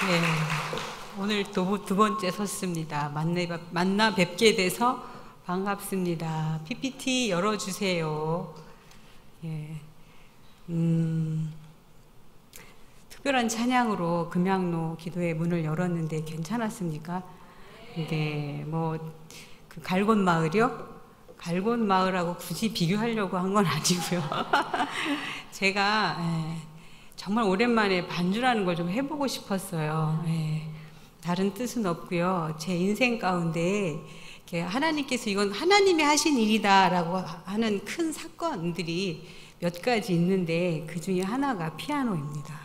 네, 오늘 또 두 번째 섰습니다. 만나 뵙게 돼서 반갑습니다. PPT 열어주세요. 예. 특별한 찬양으로 금양로 기도의 문을 열었는데 괜찮았습니까? 네, 그 갈곤 마을이요? 갈곤 마을하고 굳이 비교하려고 한 건 아니고요. 제가 정말 오랜만에 반주라는 걸 좀 해보고 싶었어요. 다른 뜻은 없고요. 제 인생 가운데 하나님께서 이건 하나님이 하신 일이다라고 하는 큰 사건들이 몇 가지 있는데 그 중에 하나가 피아노입니다.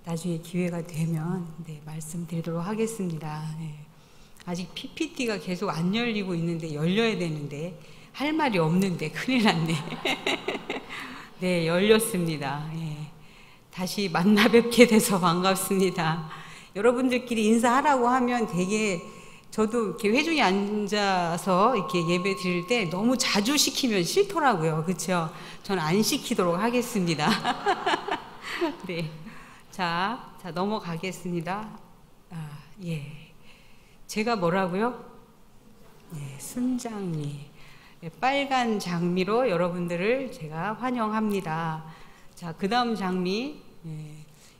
나중에 기회가 되면 말씀드리도록 하겠습니다. 아직 PPT가 계속 안 열리고 있는데 열려야 되는데 할 말이 없는데 큰일 났네. 네, 열렸습니다. 다시 만나 뵙게 돼서 반갑습니다. 여러분들끼리 인사하라고 하면 되게 저도 이렇게 회중에 앉아서 이렇게 예배 드릴 때 너무 자주 시키면 싫더라고요. 그렇죠? 저는 안 시키도록 하겠습니다. 네. 자, 넘어가겠습니다. 제가 뭐라고요? 순장미. 빨간 장미로 여러분들을 제가 환영합니다. 자, 그 다음 장미.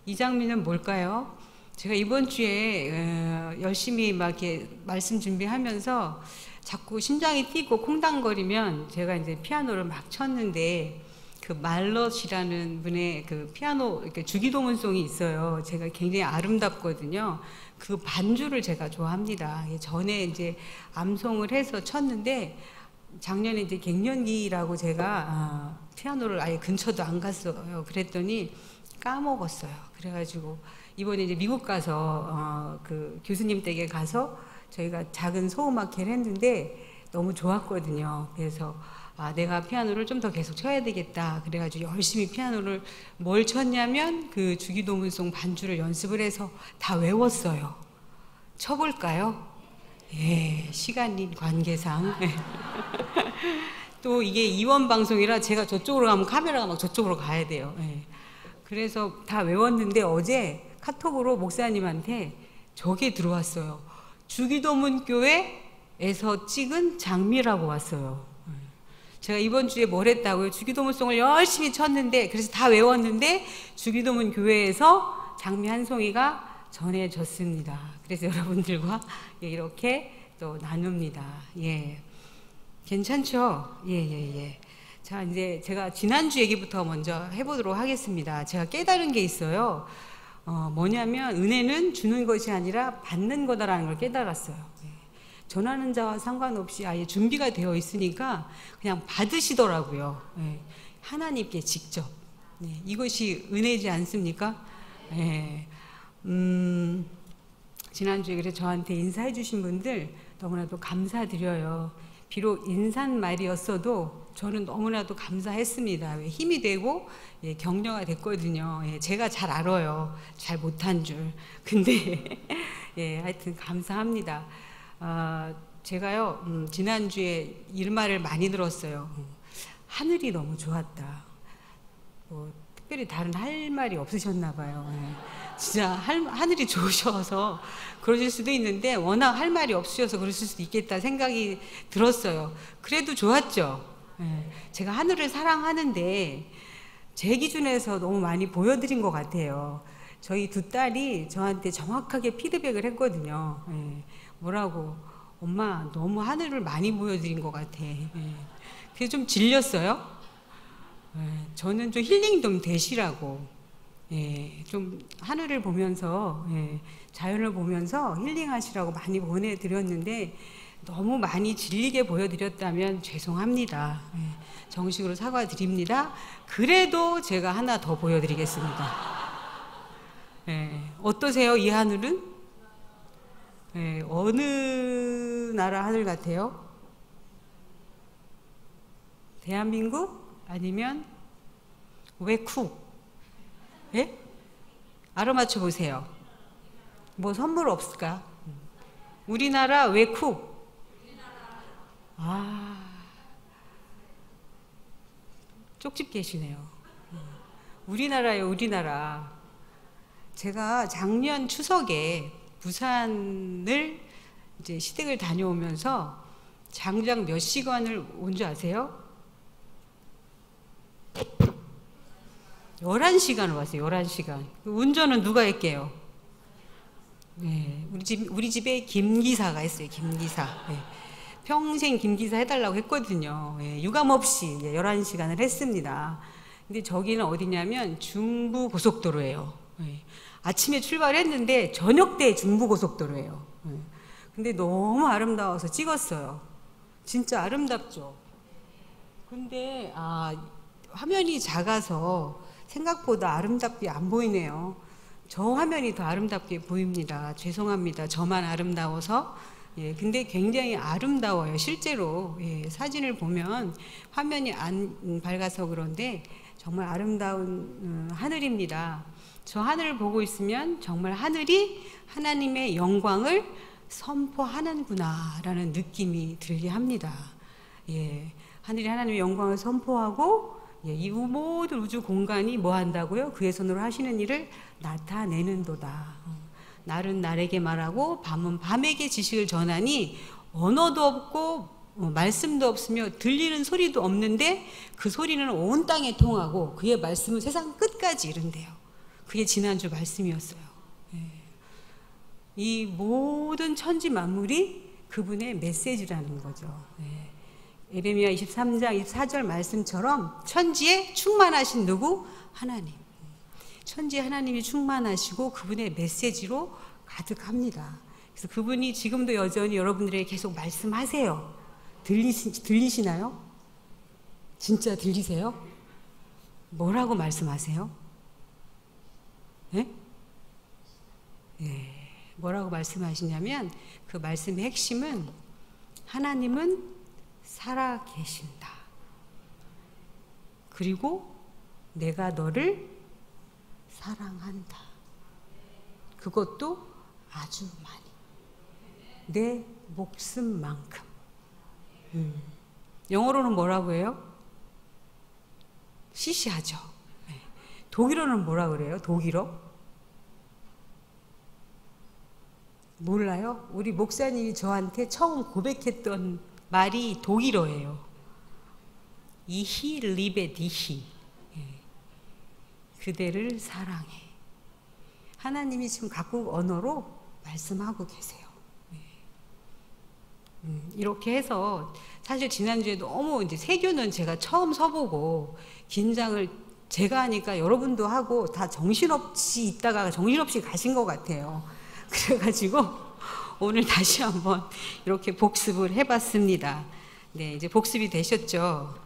이 장미는 뭘까요? 제가 이번 주에 열심히 막 이렇게 말씀 준비하면서 자꾸 심장이 뛰고 콩당거리면 제가 이제 피아노를 막 쳤는데 그 말럿이라는 분의 그 피아노 이렇게 주기도문송이 있어요. 제가 굉장히 아름답거든요. 그 반주를 제가 좋아합니다. 전에 이제 암송을 해서 쳤는데 작년에 이제 갱년기라고 제가 피아노를 아예 근처도 안 갔어요. 그랬더니 까먹었어요. 그래가지고 이번에 이제 미국 가서 그 교수님 댁에 가서 저희가 작은 소음악회를 했는데 너무 좋았거든요. 그래서 내가 피아노를 좀 더 계속 쳐야 되겠다. 그래가지고 열심히 피아노를 뭘 쳤냐면 그 주기도문송 반주를 연습을 해서 다 외웠어요. 쳐볼까요? 예, 시간인 관계상. 또 이게 이원 방송이라 제가 저쪽으로 가면 카메라가 막 저쪽으로 가야 돼요. 예. 그래서 다 외웠는데 어제 카톡으로 목사님한테 저게 들어왔어요. 주기도문 교회에서 찍은 장미라고 왔어요. 제가 이번 주에 뭘 했다고요? 주기도문송을 열심히 쳤는데, 그래서 다 외웠는데 주기도문 교회에서 장미 한 송이가 전해졌습니다. 그래서 여러분들과 이렇게 또 나눕니다. 예, 괜찮죠? 예. 자, 이제 제가 지난주 얘기부터 먼저 해보도록 하겠습니다. 제가 깨달은 게 있어요. 뭐냐면 은혜는 주는 것이 아니라 받는 거다라는 걸 깨달았어요. 예. 전하는 자와 상관없이 아예 준비가 되어 있으니까 그냥 받으시더라고요. 예. 하나님께 직접. 예. 이것이 은혜지 않습니까? 예. 지난주에 그래서 저한테 인사해 주신 분들 너무나도 감사드려요. 비록 인사말이었어도 저는 너무나도 감사했습니다. 힘이 되고 격려가 됐거든요. 제가 잘 알아요. 잘 못한 줄. 근데 하여튼 감사합니다. 제가요 지난주에 이런 말을 많이 들었어요. 하늘이 너무 좋았다. 뭐 특별히 다른 할 말이 없으셨나 봐요. 진짜 하늘이 좋으셔서 그러실 수도 있는데 워낙 할 말이 없으셔서 그러실 수도 있겠다 생각이 들었어요. 그래도 좋았죠. 제가 하늘을 사랑하는데 제 기준에서 너무 많이 보여드린 것 같아요. 저희 두 딸이 저한테 정확하게 피드백을 했거든요. 뭐라고? 엄마 너무 하늘을 많이 보여드린 것 같아. 그래서 좀 질렸어요. 저는 좀 힐링 좀 되시라고. 좀 하늘을 보면서 자연을 보면서 힐링하시라고 많이 보내드렸는데 너무 많이 질리게 보여드렸다면 죄송합니다. 정식으로 사과드립니다. 그래도 제가 하나 더 보여드리겠습니다. 어떠세요? 이 하늘은? 어느 나라 하늘 같아요? 대한민국? 아니면 외국? 예? 알아맞혀 보세요. 뭐 선물 없을까? 우리나라 외국. 쪽집 계시네요. 우리나라요, 우리나라. 제가 작년 추석에 부산을 이제 시댁을 다녀오면서 장장 몇 시간을 온 줄 아세요? 11시간을 왔어요. 11시간. 운전은 누가 할게요? 우리 집에 김기사가 있어요. 김기사. 평생 김기사 해달라고 했거든요. 유감없이 11시간을 했습니다. 근데 저기는 어디냐면 중부고속도로예요. 아침에 출발했는데 저녁 때 중부고속도로예요. 근데 너무 아름다워서 찍었어요. 진짜 아름답죠. 근데 화면이 작아서 생각보다 아름답게 안 보이네요. 저 화면이 더 아름답게 보입니다. 죄송합니다. 저만 아름다워서. 근데 굉장히 아름다워요. 실제로 사진을 보면 화면이 안 밝아서 그런데 정말 아름다운 하늘입니다. 저 하늘을 보고 있으면 정말 하늘이 하나님의 영광을 선포하는구나 라는 느낌이 들게 합니다. 하늘이 하나님의 영광을 선포하고 이 모든 우주 공간이 뭐 한다고요? 그의 손으로 하시는 일을 나타내는도다. 날은 날에게 말하고 밤은 밤에게 지식을 전하니 언어도 없고 말씀도 없으며 들리는 소리도 없는데 그 소리는 온 땅에 통하고 그의 말씀은 세상 끝까지 이른대요. 그게 지난주 말씀이었어요. 이 모든 천지 만물이 그분의 메시지라는 거죠. 예레미야 23장 24절 말씀처럼 천지에 충만하신 누구? 하나님. 천지에 하나님이 충만하시고 그분의 메시지로 가득합니다. 그래서 그분이 지금도 여전히 여러분들에게 계속 말씀하세요. 들리시나요? 진짜 들리세요? 뭐라고 말씀하세요? 네? 네. 뭐라고 말씀하시냐면 그 말씀의 핵심은 하나님은 살아 계신다. 그리고 내가 너를 사랑한다. 그것도 아주 많이. 내 목숨만큼. 영어로는 뭐라고 해요? 시시하죠. 네. 독일어는 뭐라 그래요? 독일어? 몰라요? 우리 목사님이 저한테 처음 고백했던 말이 독일어예요. 이히 리베 디히. 그대를 사랑해. 하나님이 지금 각국 언어로 말씀하고 계세요. 이렇게 해서 사실 지난주에 너무 이제 세교는 제가 처음 서보고 긴장을 제가 하니까 여러분도 하고 다 정신없이 있다가 정신없이 가신 것 같아요. 그래가지고 오늘 다시 한번 이렇게 복습을 해봤습니다. 네, 이제 복습이 되셨죠?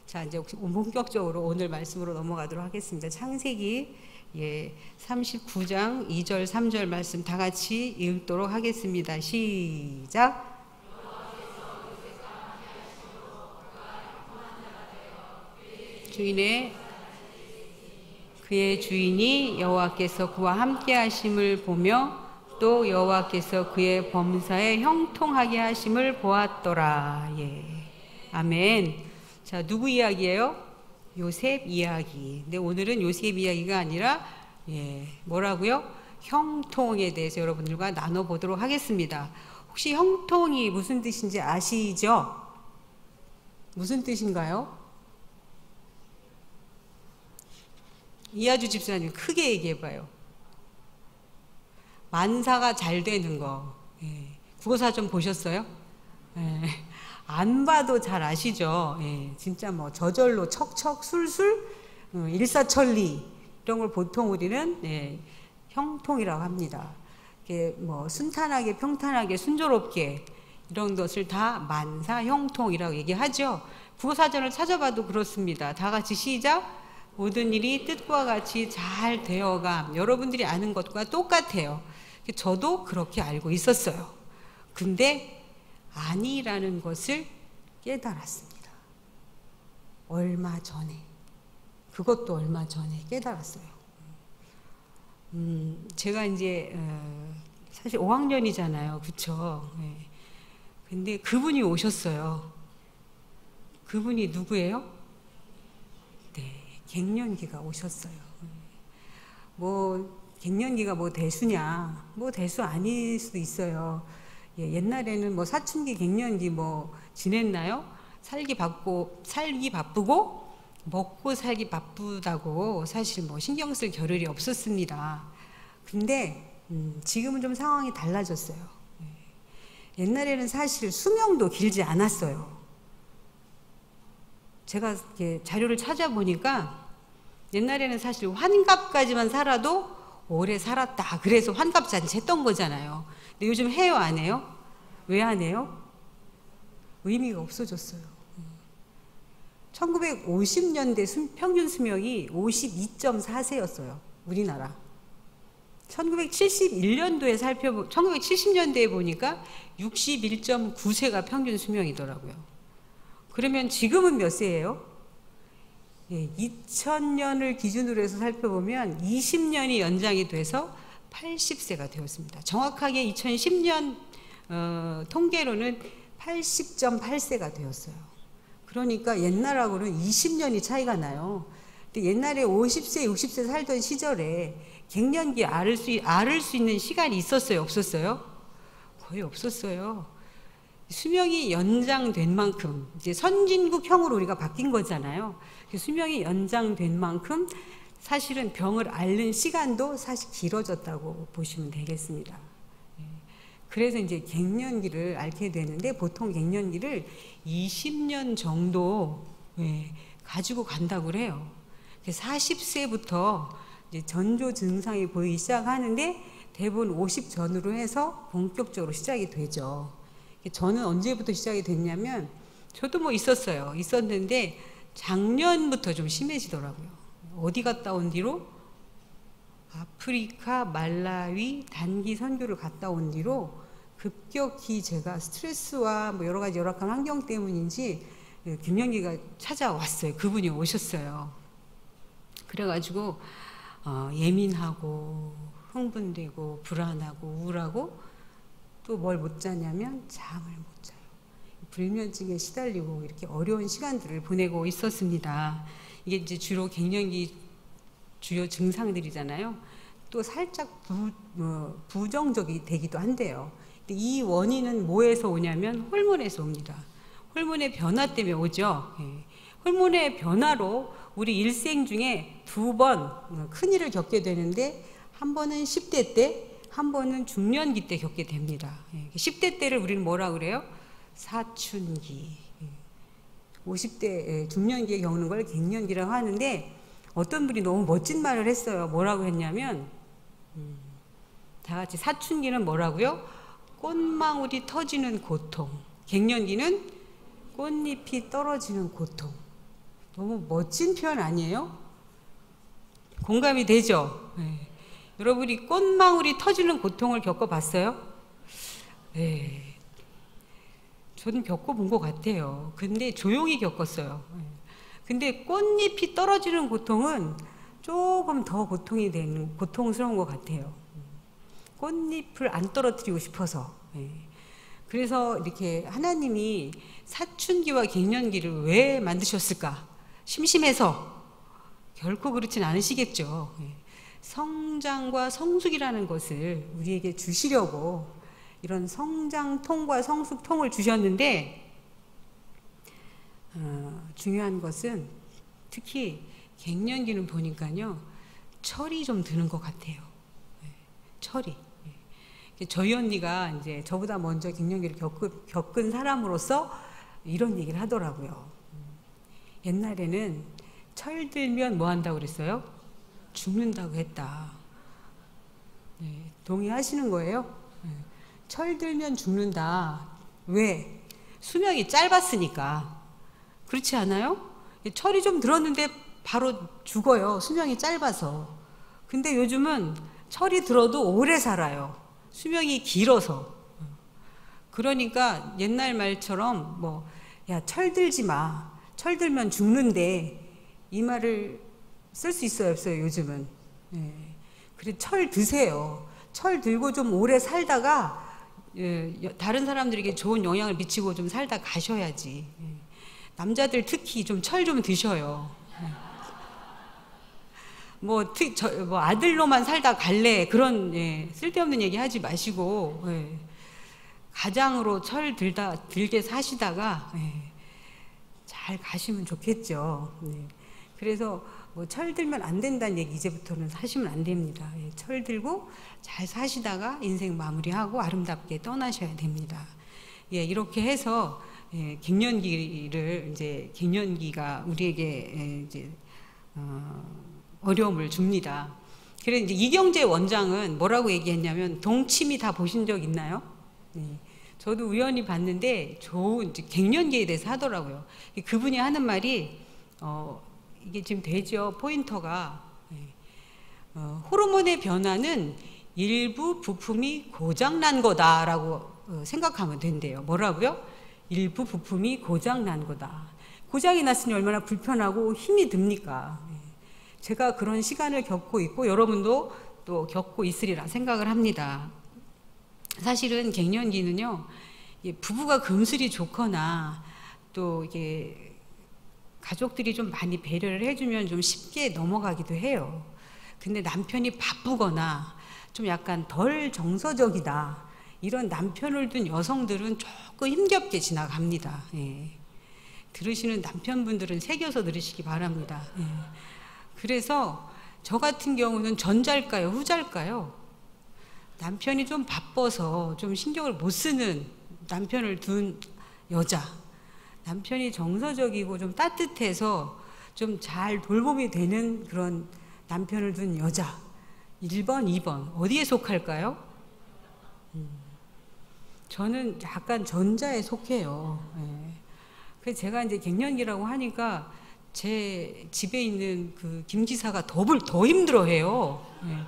자, 이제 본격적으로 오늘 말씀으로 넘어가도록 하겠습니다. 창세기 39장 2절 3절 말씀 다 같이 읽도록 하겠습니다. 시작. 그의 주인이 여호와께서 그와 함께 하심을 보며 또 여호와께서 그의 범사에 형통하게 하심을 보았더라. 아멘. 자, 누구 이야기예요? 요셉 이야기. 근데 오늘은 요셉 이야기가 아니라 뭐라고요? 형통에 대해서 여러분들과 나눠보도록 하겠습니다. 혹시 형통이 무슨 뜻인지 아시죠? 무슨 뜻인가요? 이하주 집사님 크게 얘기해봐요. 만사가 잘 되는 거. 국어사전 보셨어요? 안 봐도 잘 아시죠? 진짜 뭐 저절로 척척 술술 일사천리 이런 걸 보통 우리는 형통이라고 합니다. 뭐 순탄하게 평탄하게 순조롭게 이런 것을 다 만사 형통이라고 얘기하죠. 국어사전을 찾아봐도 그렇습니다. 다 같이 시작. 모든 일이 뜻과 같이 잘 되어감. 여러분들이 아는 것과 똑같아요. 저도 그렇게 알고 있었어요. 근데 아니라는 것을 깨달았습니다. 얼마 전에. 그것도 얼마 전에 깨달았어요. 제가 이제 사실 5학년이잖아요. 그쵸? 근데 그분이 오셨어요. 그분이 누구예요? 갱년기가 오셨어요. 뭐 갱년기가 뭐 대수냐? 뭐 대수 아닐 수도 있어요. 옛날에는 뭐 사춘기, 갱년기 뭐 지냈나요? 살기 바쁘고 먹고 살기 바쁘다고 사실 뭐 신경 쓸 겨를이 없었습니다. 근데 지금은 좀 상황이 달라졌어요. 옛날에는 사실 수명도 길지 않았어요. 제가 자료를 찾아보니까 옛날에는 사실 환갑까지만 살아도 오래 살았다. 그래서 환갑잔치 했던 거잖아요. 근데 요즘 해요, 안 해요? 왜 안 해요? 의미가 없어졌어요. 1950년대 평균 수명이 52.4세였어요. 우리나라. 1971년도에 1970년대에 보니까 61.9세가 평균 수명이더라고요. 그러면 지금은 몇 세예요? 2000년을 기준으로 해서 살펴보면 20년이 연장이 돼서 80세가 되었습니다. 정확하게 2010년 통계로는 80.8세가 되었어요. 그러니까 옛날하고는 20년이 차이가 나요. 근데 옛날에 50세, 60세 살던 시절에 갱년기 앓을 수 있는 시간이 있었어요? 없었어요? 거의 없었어요. 수명이 연장된 만큼 이제 선진국형으로 우리가 바뀐 거잖아요. 수명이 연장된 만큼 사실은 병을 앓는 시간도 사실 길어졌다고 보시면 되겠습니다. 그래서 이제 갱년기를 앓게 되는데 보통 갱년기를 20년 정도 가지고 간다고 그래요. 40세부터 이제 전조 증상이 보이기 시작하는데 대부분 50 전후로 해서 본격적으로 시작이 되죠. 저는 언제부터 시작이 됐냐면, 저도 뭐 있었는데 작년부터 좀 심해지더라고요. 어디 갔다 온 뒤로, 아프리카, 말라위 단기 선교를 갔다 온 뒤로 급격히 제가 스트레스와 뭐 여러 가지 열악한 환경 때문인지 갱년기가 찾아왔어요. 그분이 오셨어요. 그래가지고 예민하고 흥분되고 불안하고 우울하고, 또 뭘 못 자냐면 잠을 못 자요. 불면증에 시달리고 이렇게 어려운 시간들을 보내고 있었습니다. 이게 이제 주로 갱년기 주요 증상들이잖아요. 또 살짝 부정적이 되기도 한데요. 근데 이 원인은 뭐에서 오냐면 호르몬에서 옵니다. 호르몬의 변화 때문에 오죠. 예. 호르몬의 변화로 우리 일생 중에 2번 큰일을 겪게 되는데, 한 번은 10대 때, 한 번은 중년기 때 겪게 됩니다. 예. 10대 때를 우리는 뭐라 그래요? 사춘기. 50대 중년기에 겪는 걸 갱년기라고 하는데, 어떤 분이 너무 멋진 말을 했어요. 뭐라고 했냐면, 다 같이 사춘기는 뭐라고요? 꽃망울이 터지는 고통. 갱년기는 꽃잎이 떨어지는 고통. 너무 멋진 표현 아니에요? 공감이 되죠? 네. 여러분이 꽃망울이 터지는 고통을 겪어봤어요? 네. 저는 겪어본 것 같아요. 근데 조용히 겪었어요. 근데 꽃잎이 떨어지는 고통은 조금 더 고통스러운 것 같아요. 꽃잎을 안 떨어뜨리고 싶어서. 그래서 이렇게 하나님이 사춘기와 갱년기를 왜 만드셨을까? 심심해서? 결코 그렇진 않으시겠죠. 성장과 성숙이라는 것을 우리에게 주시려고 이런 성장통과 성숙통을 주셨는데, 중요한 것은 특히 갱년기는 보니까요, 철이 좀 드는 것 같아요. 철이. 저희 언니가 이제 저보다 먼저 갱년기를 겪은 사람으로서 이런 얘기를 하더라고요. 옛날에는 철 들면 뭐 한다고 그랬어요? 죽는다고 했다. 네, 동의하시는 거예요? 네. 철 들면 죽는다. 왜? 수명이 짧았으니까. 그렇지 않아요? 철이 좀 들었는데 바로 죽어요. 수명이 짧아서. 근데 요즘은 철이 들어도 오래 살아요. 수명이 길어서. 그러니까 옛날 말처럼 뭐, 야, 철 들지 마. 철 들면 죽는데, 이 말을 쓸 수 있어요, 없어요, 요즘은? 예. 그래, 철 드세요. 철 들고 좀 오래 살다가, 다른 사람들에게 좋은 영향을 미치고 좀 살다 가셔야지. 남자들 특히 좀 철 좀 드셔요. 뭐 아들로만 살다 갈래, 그런 쓸데없는 얘기 하지 마시고, 가장으로 철 들게 사시다가 잘 가시면 좋겠죠. 그래서 뭐 철 들면 안 된다는 얘기 이제부터는 하시면 안 됩니다. 철 들고 잘 사시다가 인생 마무리하고 아름답게 떠나셔야 됩니다. 이렇게 해서 갱년기가 우리에게 이제 어려움을 줍니다. 그래서 이제 이경재 원장은 뭐라고 얘기했냐면, 동치미 다 보신 적 있나요? 네. 저도 우연히 봤는데 좋은 갱년기에 대해서 하더라고요. 그분이 하는 말이 이게 지금 되죠, 포인터가. 호르몬의 변화는 일부 부품이 고장난 거다라고 생각하면 된대요. 뭐라고요? 일부 부품이 고장난 거다. 고장이 났으니 얼마나 불편하고 힘이 듭니까? 제가 그런 시간을 겪고 있고 여러분도 또 겪고 있으리라 생각을 합니다. 사실은 갱년기는요, 부부가 금슬이 좋거나 또 이게 가족들이 좀 많이 배려를 해주면 좀 쉽게 넘어가기도 해요. 근데 남편이 바쁘거나 좀 약간 덜 정서적이다, 이런 남편을 둔 여성들은 조금 힘겹게 지나갑니다. 들으시는 남편분들은 새겨서 들으시기 바랍니다. 그래서 저 같은 경우는 전자일까요, 후자일까요? 남편이 좀 바빠서 좀 신경을 못 쓰는 남편을 둔 여자, 남편이 정서적이고 좀 따뜻해서 좀 잘 돌봄이 되는 그런 남편을 둔 여자, 1번, 2번 어디에 속할까요? 저는 약간 전자에 속해요. 예. 그래서 제가 이제 갱년기라고 하니까 제 집에 있는 그 김지사가 더 힘들어해요. 예.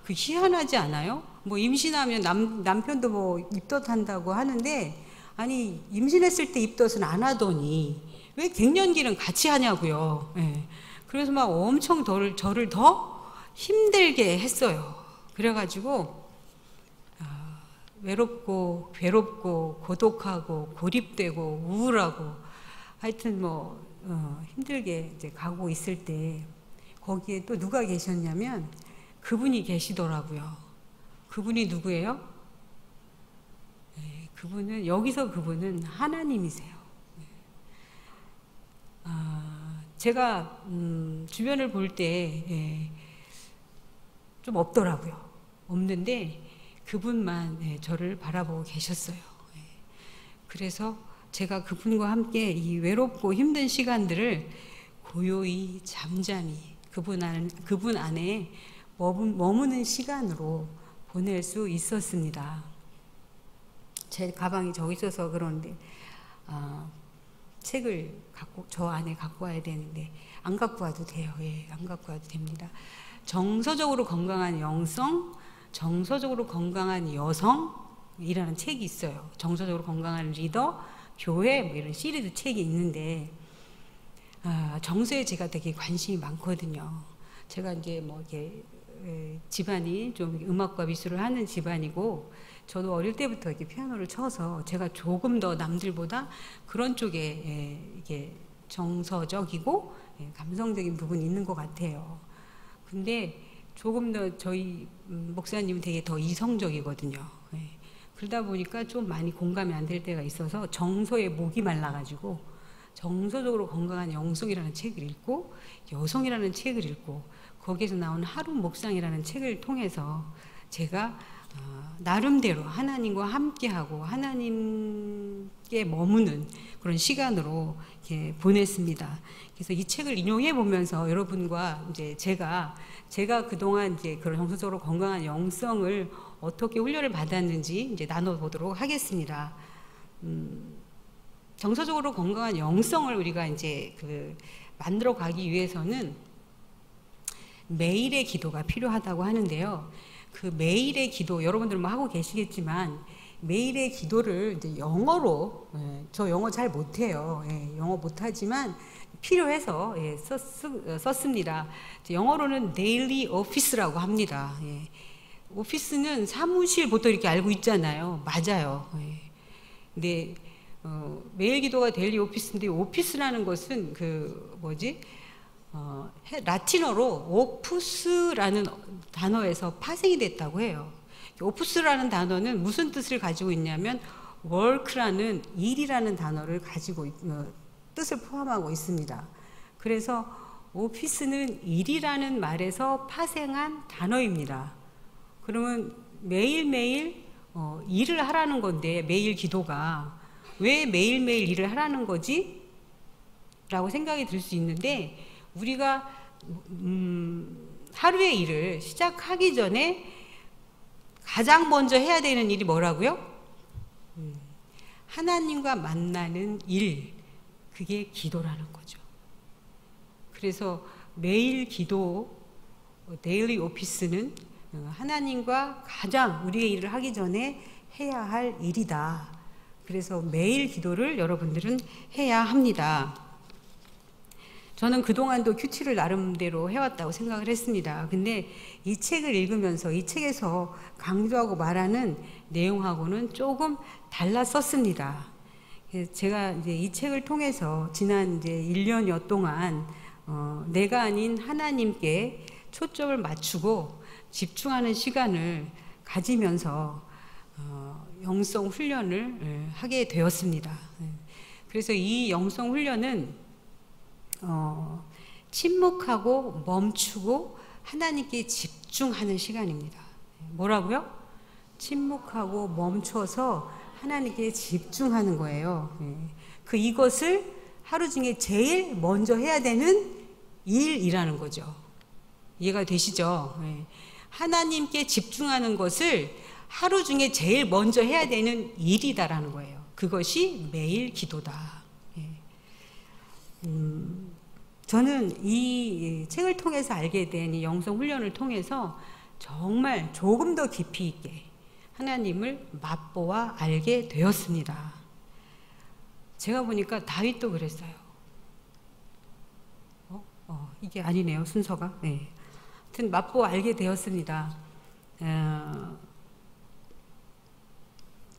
그 희한하지 않아요? 뭐 임신하면 남편도 뭐 입덧한다고 하는데, 아니 임신했을 때 입덧은 안 하더니 왜 갱년기는 같이 하냐고요. 예. 그래서 막 엄청 저를 더 힘들게 했어요. 그래가지고 외롭고 괴롭고 고독하고 고립되고 우울하고 하여튼 뭐 힘들게 이제 가고 있을 때 거기에 또 누가 계셨냐면 그분이 계시더라고요. 그분이 누구예요? 네, 그분은 하나님이세요. 제가 주변을 볼 때 좀 없더라고요. 없는데 그분만 저를 바라보고 계셨어요. 그래서 제가 그분과 함께 이 외롭고 힘든 시간들을 고요히 잠잠히 그분 안에 머무는 시간으로 보낼 수 있었습니다. 제 가방이 저기 있어서 그런데 책을 저 안에 갖고 와야 되는데 안 갖고 와도 돼요. 예, 안 갖고 와도 됩니다. 정서적으로 건강한 영성, 정서적으로 건강한 여성이라는 책이 있어요. 정서적으로 건강한 리더, 교회 뭐 이런 시리즈 책이 있는데 정서에 제가 되게 관심이 많거든요. 제가 이제 뭐 이렇게 집안이 좀 음악과 미술을 하는 집안이고, 저도 어릴 때부터 이렇게 피아노를 쳐서 제가 조금 더 남들보다 그런 쪽에 이게 정서적이고 감성적인 부분이 있는 것 같아요. 근데 조금 더 저희 목사님은 되게 더 이성적이거든요. 그러다 보니까 좀 많이 공감이 안 될 때가 있어서 정서에 목이 말라가지고 정서적으로 건강한 영성이라는 책을 읽고 여성이라는 책을 읽고 거기에서 나온 하루 묵상이라는 책을 통해서 제가 나름대로 하나님과 함께하고 하나님께 머무는 그런 시간으로 이렇게 보냈습니다. 그래서 이 책을 인용해 보면서 여러분과 이제 제가 그동안 이제 그런 정서적으로 건강한 영성을 어떻게 훈련을 받았는지 이제 나눠보도록 하겠습니다. 정서적으로 건강한 영성을 우리가 이제 만들어 가기 위해서는 매일의 기도가 필요하다고 하는데요. 그 매일의 기도, 여러분들 뭐 하고 계시겠지만 매일의 기도를 이제 영어로, 저 영어 잘 못해요. 영어 못하지만 필요해서 썼습니다. 영어로는 daily office라고 합니다. 오피스는 사무실 보통 이렇게 알고 있잖아요. 맞아요. 근데 매일 기도가 데일리 오피스인데, 오피스라는 것은 라틴어로 오푸스라는 단어에서 파생이 됐다고 해요. 오푸스라는 단어는 무슨 뜻을 가지고 있냐면 work라는 일이라는 단어를 가지고 뜻을 포함하고 있습니다. 그래서 오피스는 일이라는 말에서 파생한 단어입니다. 그러면 매일매일 일을 하라는 건데, 매일 기도가 왜 매일매일 일을 하라는 거지? 라고 생각이 들 수 있는데, 우리가 하루의 일을 시작하기 전에 가장 먼저 해야 되는 일이 뭐라고요? 하나님과 만나는 일, 그게 기도라는 거죠. 그래서 매일 기도, 데일리 오피스는 하나님과 가장 우리의 일을 하기 전에 해야 할 일이다. 그래서 매일 기도를 여러분들은 해야 합니다. 저는 그동안도 큐티를 나름대로 해왔다고 생각을 했습니다. 근데 이 책을 읽으면서 이 책에서 강조하고 말하는 내용하고는 조금 달랐었습니다. 제가 이제 이 책을 통해서 지난 이제 1년여 동안 내가 아닌 하나님께 초점을 맞추고 집중하는 시간을 가지면서 영성 훈련을 하게 되었습니다. 그래서 이 영성 훈련은 침묵하고 멈추고 하나님께 집중하는 시간입니다. 뭐라고요? 침묵하고 멈춰서 하나님께 집중하는 거예요. 이것을 하루 중에 제일 먼저 해야 되는 일이라는 거죠. 이해가 되시죠? 하나님께 집중하는 것을 하루 중에 제일 먼저 해야 되는 일이다라는 거예요. 그것이 매일 기도다. 저는 이 책을 통해서 알게 된 이 영성 훈련을 통해서 정말 조금 더 깊이 있게 하나님을 맛보아 알게 되었습니다. 제가 보니까 다윗도 그랬어요. 이게 아니네요, 순서가. 네. 하여튼 맛보아 알게 되었습니다.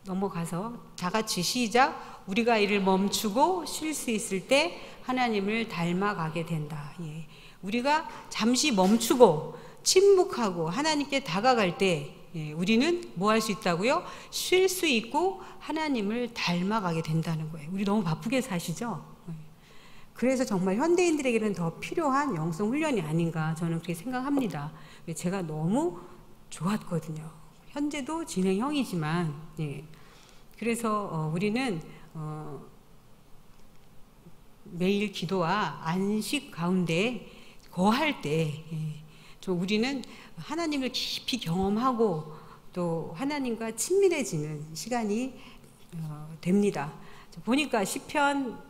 넘어가서 다 같이 시작. 우리가 이를 멈추고 쉴 수 있을 때 하나님을 닮아가게 된다. 예. 우리가 잠시 멈추고 침묵하고 하나님께 다가갈 때 우리는 뭐 할 수 있다고요? 쉴 수 있고 하나님을 닮아가게 된다는 거예요. 우리 너무 바쁘게 사시죠? 그래서 정말 현대인들에게는 더 필요한 영성 훈련이 아닌가 저는 그렇게 생각합니다. 제가 너무 좋았거든요. 현재도 진행형이지만 그래서 우리는 매일 기도와 안식 가운데 거할 때 우리는 하나님을 깊이 경험하고 또 하나님과 친밀해지는 시간이 됩니다. 보니까 시편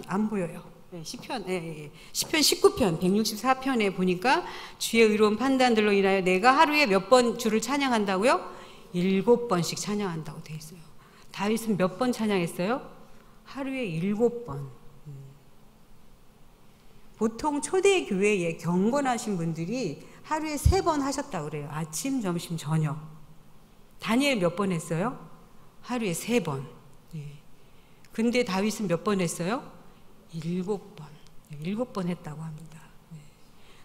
안 보여요. 시편 19편 164편에 보니까 주의 의로운 판단들로 인하여 내가 하루에 몇 번 주를 찬양한다고요? 7번씩 찬양한다고 되어 있어요. 다윗은 몇 번 찬양했어요? 하루에 7번. 보통 초대교회에 경건하신 분들이 하루에 3번 하셨다고 그래요. 아침, 점심, 저녁. 다니엘 몇 번 했어요? 하루에 3번. 근데 다윗은 몇 번 했어요? 7번. 7번 했다고 합니다.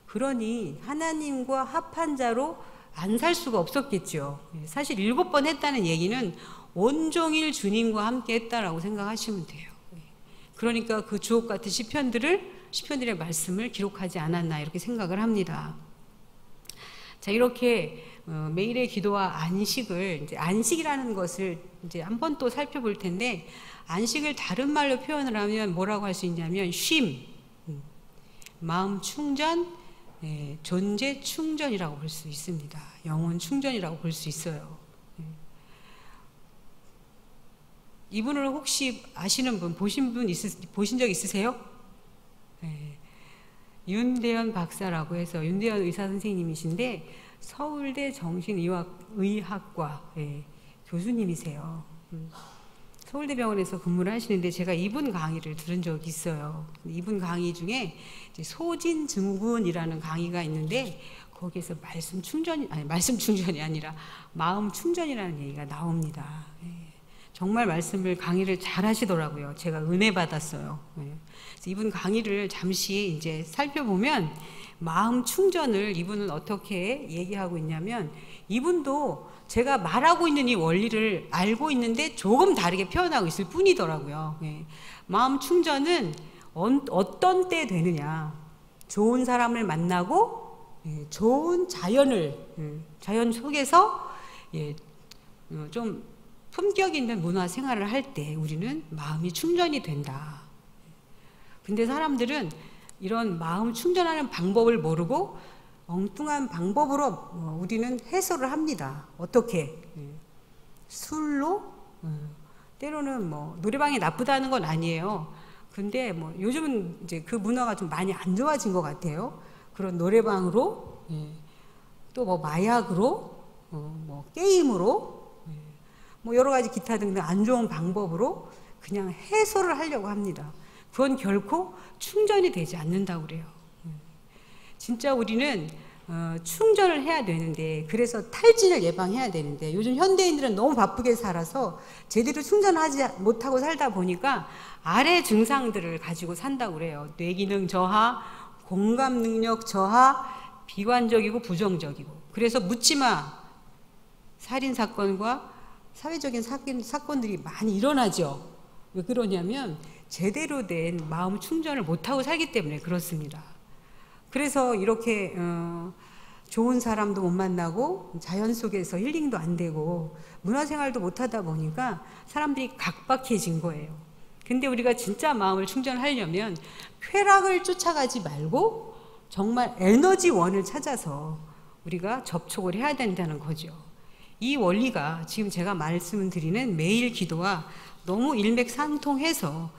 그러니 하나님과 합한 자로 안 살 수가 없었겠죠. 사실 7번 했다는 얘기는 온종일 주님과 함께 했다라고 생각하시면 돼요. 그러니까 그 주옥 같은 시편들의 말씀을 기록하지 않았나 이렇게 생각을 합니다. 자, 이렇게 매일의 기도와 안식을 이제 안식이라는 것을 이제 한번 또 살펴볼 텐데 안식을 다른 말로 표현을 하면 뭐라고 할 수 있냐면 쉼, 마음 충전, 존재 충전이라고 볼 수 있습니다. 영혼 충전이라고 볼 수 있어요. 이분을 혹시 아시는 분, 보신 적 있으세요? 윤대현 박사라고 해서 윤대현 의사 선생님이신데 서울대 정신의학과 교수님이세요. 서울대병원에서 근무를 하시는데 제가 이분 강의를 들은 적이 있어요. 이분 강의 중에 소진 증후군이라는 강의가 있는데 거기에서 말씀 충전이 아니라 마음 충전이라는 얘기가 나옵니다. 정말 강의를 잘 하시더라고요. 제가 은혜 받았어요. 그래서 이분 강의를 잠시 이제 살펴보면 마음 충전을 이분은 어떻게 얘기하고 있냐면 이분도 제가 말하고 있는 이 원리를 알고 있는데 조금 다르게 표현하고 있을 뿐이더라고요. 마음 충전은 어떤 때 되느냐. 좋은 사람을 만나고 좋은 자연 속에서 좀 품격 있는 문화 생활을 할 때 우리는 마음이 충전이 된다. 근데 사람들은 이런 마음 충전하는 방법을 모르고 엉뚱한 방법으로 우리는 해소를 합니다. 어떻게? 술로? 때로는 노래방이 나쁘다는 건 아니에요. 근데 요즘은 이제 그 문화가 좀 많이 안 좋아진 것 같아요. 그런 노래방으로, 또 마약으로, 게임으로, 여러 가지 기타 등등 안 좋은 방법으로 그냥 해소를 하려고 합니다. 그건 결코 충전이 되지 않는다고 그래요. 진짜 우리는 충전을 해야 되는데 그래서 탈진을 예방해야 되는데 요즘 현대인들은 너무 바쁘게 살아서 제대로 충전하지 못하고 살다 보니까 아래 증상들을 가지고 산다고 그래요. 뇌기능 저하, 공감 능력 저하, 비관적이고 부정적이고. 그래서 묻지마 살인사건과 사회적인 사건들이 많이 일어나죠. 왜 그러냐면 제대로 된 마음 충전을 못하고 살기 때문에 그렇습니다. 그래서 이렇게 좋은 사람도 못 만나고 자연 속에서 힐링도 안 되고 문화생활도 못하다 보니까 사람들이 각박해진 거예요. 근데 우리가 진짜 마음을 충전하려면 쾌락을 쫓아가지 말고 정말 에너지원을 찾아서 우리가 접촉을 해야 된다는 거죠. 이 원리가 지금 제가 말씀을 드리는 매일 기도와 너무 일맥상통해서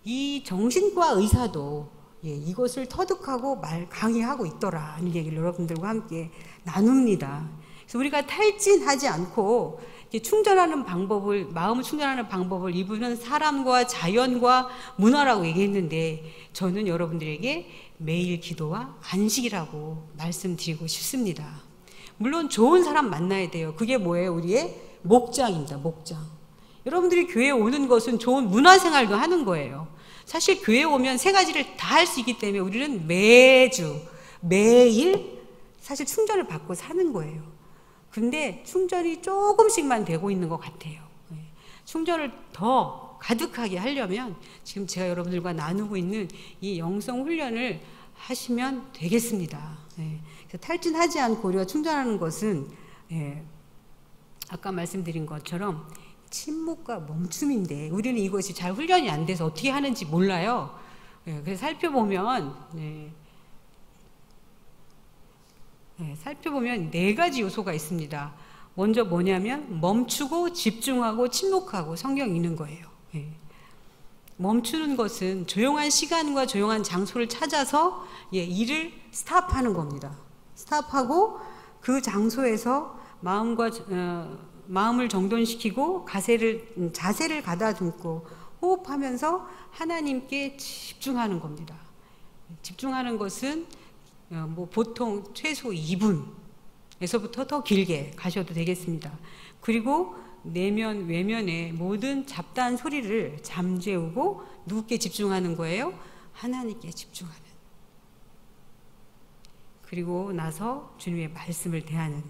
이 정신과 의사도 이것을 터득하고 강의하고 있더라는 얘기를 여러분들과 함께 나눕니다. 그래서 우리가 탈진하지 않고 충전하는 방법을, 마음을 충전하는 방법을 이분은 사람과 자연과 문화라고 얘기했는데, 저는 여러분들에게 매일 기도와 안식이라고 말씀드리고 싶습니다. 물론 좋은 사람 만나야 돼요. 그게 뭐예요? 우리의 목장입니다. 목장. 여러분들이 교회에 오는 것은 좋은 문화생활도 하는 거예요. 사실 교회에 오면 세 가지를 다 할 수 있기 때문에 우리는 매주 매일 사실 충전을 받고 사는 거예요. 근데 충전이 조금씩만 되고 있는 것 같아요. 충전을 더 가득하게 하려면 지금 제가 여러분들과 나누고 있는 이 영성 훈련을 하시면 되겠습니다. 탈진하지 않고 우리가 충전하는 것은 아까 말씀드린 것처럼 침묵과 멈춤인데, 우리는 이것이 잘 훈련이 안 돼서 어떻게 하는지 몰라요. 그래서 살펴보면 살펴보면 네 가지 요소가 있습니다. 먼저 뭐냐면 멈추고 집중하고 침묵하고 성경 읽는 거예요. 멈추는 것은 조용한 시간과 조용한 장소를 찾아서 일을 스탑하는 겁니다. 스탑하고 그 장소에서 마음을 정돈시키고 자세를 가다듬고 호흡하면서 하나님께 집중하는 겁니다. 집중하는 것은 보통 최소 2분에서부터 더 길게 가셔도 되겠습니다. 그리고 내면 외면의 모든 잡다한 소리를 잠재우고 누구께 집중하는 거예요? 하나님께 집중하는. 그리고 나서 주님의 말씀을 대하는,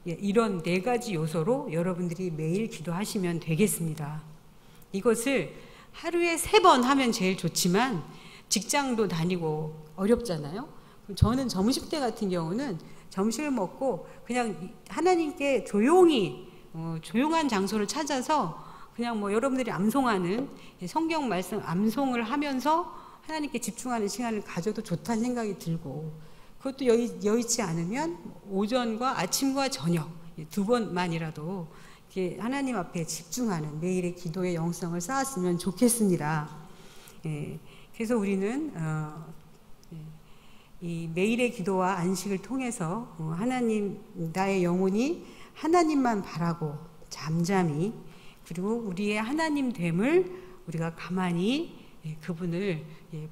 이런 네 가지 요소로 여러분들이 매일 기도하시면 되겠습니다. 이것을 하루에 3번 하면 제일 좋지만 직장도 다니고 어렵잖아요. 저는 점심 때 같은 경우는 점심을 먹고 그냥 하나님께 조용한 장소를 찾아서 그냥 여러분들이 암송하는 성경 말씀 암송을 하면서 하나님께 집중하는 시간을 가져도 좋다는 생각이 들고, 그것도 여의치 않으면 오전과 아침과 저녁 2번만이라도 하나님 앞에 집중하는 매일의 기도의 영성을 쌓았으면 좋겠습니다. 그래서 우리는 이 매일의 기도와 안식을 통해서 하나님, 나의 영혼이 하나님만 바라고 잠잠히, 그리고 우리의 하나님 됨을 우리가 가만히 그분을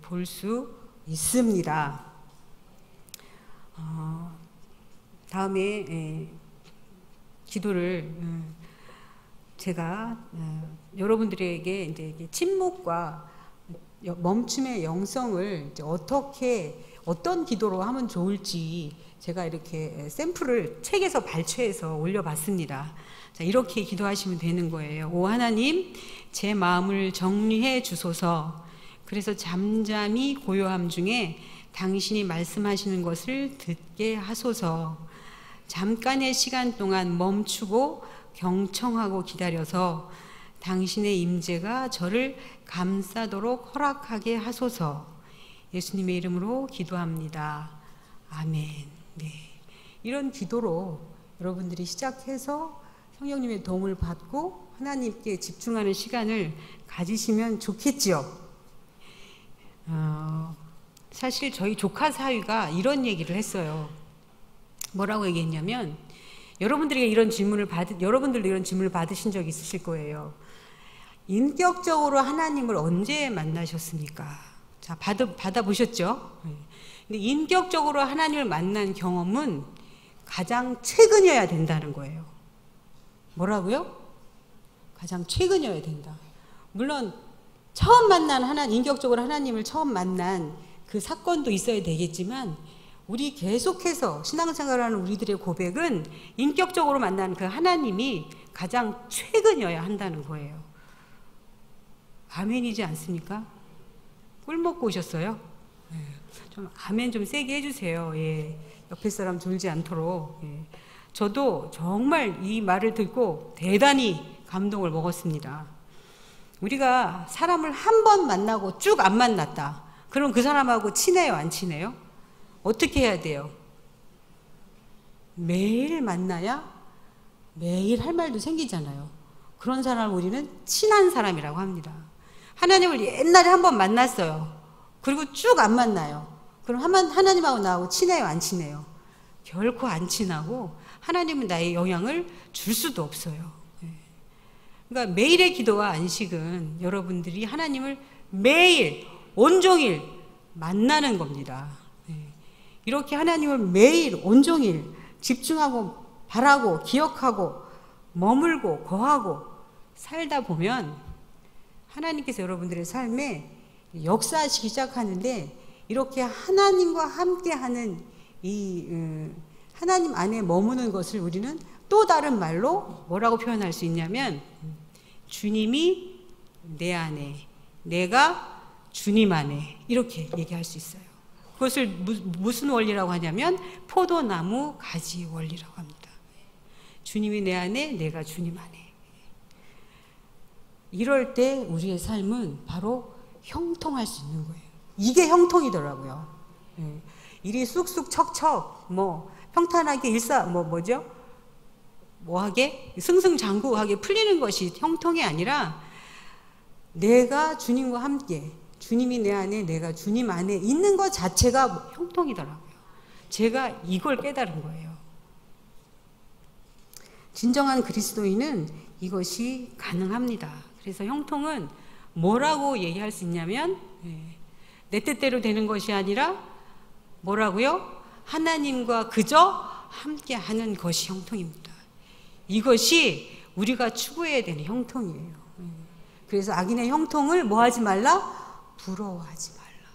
볼 수 있습니다. 다음에 기도를 제가 여러분들에게 이제 침묵과 멈춤의 영성을 이제 어떤 기도로 하면 좋을지 제가 이렇게 샘플을 책에서 발췌해서 올려봤습니다. 자, 이렇게 기도하시면 되는 거예요. 오 하나님, 제 마음을 정리해 주소서. 그래서 잠잠히 고요함 중에 당신이 말씀하시는 것을 듣게 하소서. 잠깐의 시간 동안 멈추고 경청하고 기다려서 당신의 임재가 저를 감싸도록 허락하게 하소서. 예수님의 이름으로 기도합니다. 아멘. 네. 이런 기도로 여러분들이 시작해서 성령님의 도움을 받고 하나님께 집중하는 시간을 가지시면 좋겠지요. 사실 저희 조카 사위가 이런 얘기를 했어요. 뭐라고 얘기했냐면, 여러분들도 이런 질문을 받으신 적 있으실 거예요. 인격적으로 하나님을 언제 만나셨습니까? 자, 받아보셨죠? 근데 인격적으로 하나님을 만난 경험은 가장 최근이어야 된다는 거예요. 뭐라고요? 가장 최근이어야 된다. 물론 처음 만난 인격적으로 하나님을 처음 만난 그 사건도 있어야 되겠지만, 우리 계속해서 신앙생활하는 우리들의 고백은 인격적으로 만난 그 하나님이 가장 최근이어야 한다는 거예요. 아멘이지 않습니까? 꿀 먹고 오셨어요? 좀 아멘 좀 세게 해주세요. 옆에 사람 졸지 않도록. 저도 정말 이 말을 듣고 대단히 감동을 먹었습니다. 우리가 사람을 한 번 만나고 쭉 안 만났다. 그럼 그 사람하고 친해요, 안 친해요? 어떻게 해야 돼요? 매일 만나야 매일 할 말도 생기잖아요. 그런 사람을 우리는 친한 사람이라고 합니다. 하나님을 옛날에 한번 만났어요. 그리고 쭉 안 만나요. 그럼 하나님하고 나하고 친해요, 안 친해요? 결코 안 친하고 하나님은 나의 영향을 줄 수도 없어요. 그러니까 매일의 기도와 안식은 여러분들이 하나님을 매일 온종일 만나는 겁니다. 이렇게 하나님을 매일 온종일 집중하고 바라고 기억하고 머물고 거하고 살다 보면 하나님께서 여러분들의 삶에 역사하시기 시작하는데, 이렇게 하나님과 함께하는 이 하나님 안에 머무는 것을 우리는 또 다른 말로 뭐라고 표현할 수 있냐면, 주님이 내 안에, 내가 주님 안에, 이렇게 얘기할 수 있어요. 그것을 무슨 원리라고 하냐면 포도나무 가지 원리라고 합니다. 주님이 내 안에, 내가 주님 안에. 이럴 때 우리의 삶은 바로 형통할 수 있는 거예요. 이게 형통이더라고요. 일이 쑥쑥 척척 뭐 평탄하게 뭐하게 승승장구하게 풀리는 것이 형통이 아니라, 내가 주님과 함께, 주님이 내 안에, 내가 주님 안에 있는 것 자체가 형통이더라고요. 제가 이걸 깨달은 거예요. 진정한 그리스도인은 이것이 가능합니다. 그래서 형통은 뭐라고 얘기할 수 있냐면, 내 뜻대로 되는 것이 아니라 뭐라고요? 하나님과 그저 함께 하는 것이 형통입니다. 이것이 우리가 추구해야 되는 형통이에요. 그래서 악인의 형통을 뭐 하지 말라? 부러워하지 말라.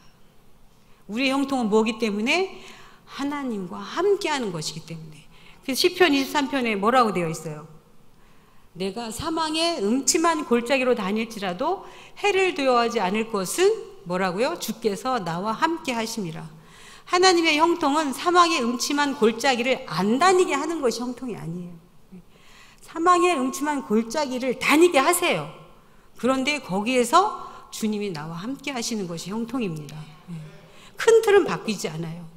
우리의 형통은 뭐기 때문에? 하나님과 함께 하는 것이기 때문에. 그래서 시편 23편에 뭐라고 되어 있어요? 내가 사망의 음침한 골짜기로 다닐지라도 해를 두려워하지 않을 것은 뭐라고요? 주께서 나와 함께 하심이라. 하나님의 형통은 사망의 음침한 골짜기를 안 다니게 하는 것이 형통이 아니에요. 사망의 음침한 골짜기를 다니게 하세요. 그런데 거기에서 주님이 나와 함께 하시는 것이 형통입니다. 큰 틀은 바뀌지 않아요.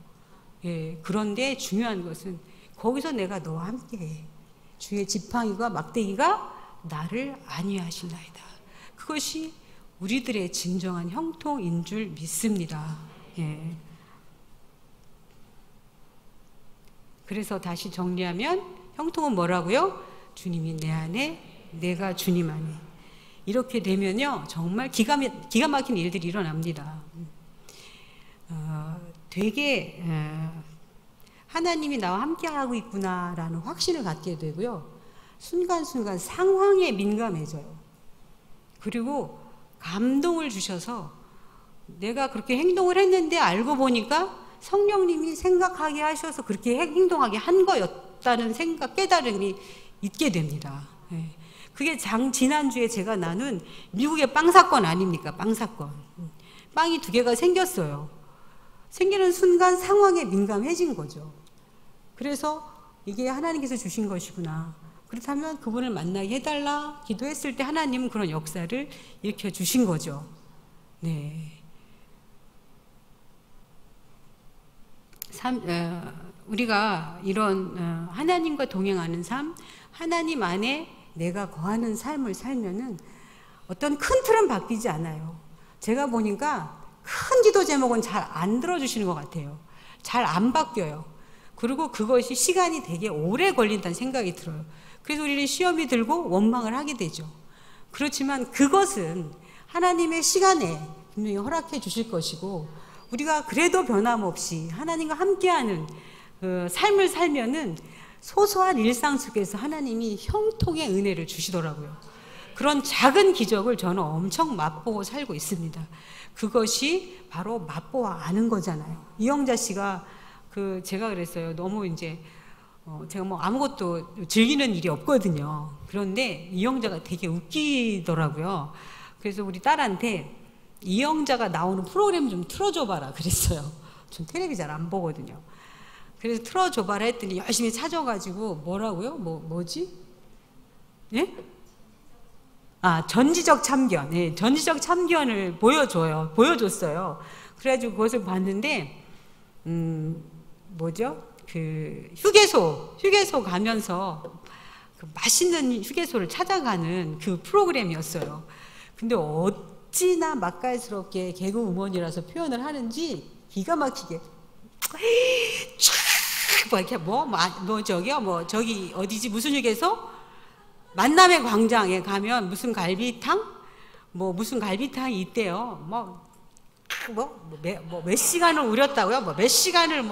그런데 중요한 것은 거기서 내가 너와 함께 해. 주의 지팡이가 막대기가 나를 안위하시나이다. 그것이 우리들의 진정한 형통인 줄 믿습니다. 그래서 다시 정리하면 형통은 뭐라고요? 주님이 내 안에, 내가 주님 안에. 이렇게 되면요 정말 기가 막힌 일들이 일어납니다. 되게 하나님이 나와 함께하고 있구나라는 확신을 갖게 되고요, 순간순간 상황에 민감해져요. 그리고 감동을 주셔서 내가 그렇게 행동을 했는데 알고 보니까 성령님이 생각하게 하셔서 그렇게 행동하게 한 거였다는 깨달음이 있게 됩니다. 그게 지난주에 제가 나눈 미국의 빵 사건 아닙니까? 빵 사건. 빵이 2개가 생겼어요. 생기는 순간 상황에 민감해진 거죠. 그래서 이게 하나님께서 주신 것이구나. 그렇다면 그분을 만나게 해달라 기도했을 때 하나님은 그런 역사를 일으켜 주신 거죠. 우리가 이런 하나님과 동행하는 삶, 하나님 안에 내가 거하는 삶을 살면은 어떤 큰 틀은 바뀌지 않아요. 제가 보니까 큰 기도 제목은 잘 안 들어주시는 것 같아요. 잘 안 바뀌어요. 그리고 그것이 시간이 되게 오래 걸린다는 생각이 들어요. 그래서 우리는 시험이 들고 원망을 하게 되죠. 그렇지만 그것은 하나님의 시간에 분명히 허락해 주실 것이고, 우리가 그래도 변함없이 하나님과 함께하는 삶을 살면은 소소한 일상 속에서 하나님이 형통의 은혜를 주시더라고요. 그런 작은 기적을 저는 엄청 맛보고 살고 있습니다. 그것이 바로 맛보아 아는 거잖아요. 이영자 씨가 제가 그랬어요. 너무 이제 제가 뭐 아무것도 즐기는 일이 없거든요. 그런데 이영자가 되게 웃기더라고요. 그래서 우리 딸한테 이영자가 나오는 프로그램 좀 틀어줘봐라 그랬어요. 전 텔레비 잘 안 보거든요. 그래서 틀어줘봐라 했더니 열심히 찾아가지고 뭐라고요? 뭐지? 예? 전지적 참견. 전지적 참견을 보여줬어요. 그래가지고 그것을 봤는데 뭐죠? 그 휴게소 가면서 그 맛있는 휴게소를 찾아가는 그 프로그램이었어요. 근데 어찌나 맛깔스럽게 개그우먼이라서 표현을 하는지 기가 막히게 뭐 이렇게 저기 어디지 무슨 휴게소? 만남의 광장에 가면 무슨 갈비탕? 무슨 갈비탕이 있대요. 몇 시간을 우렸다고요? 몇 시간을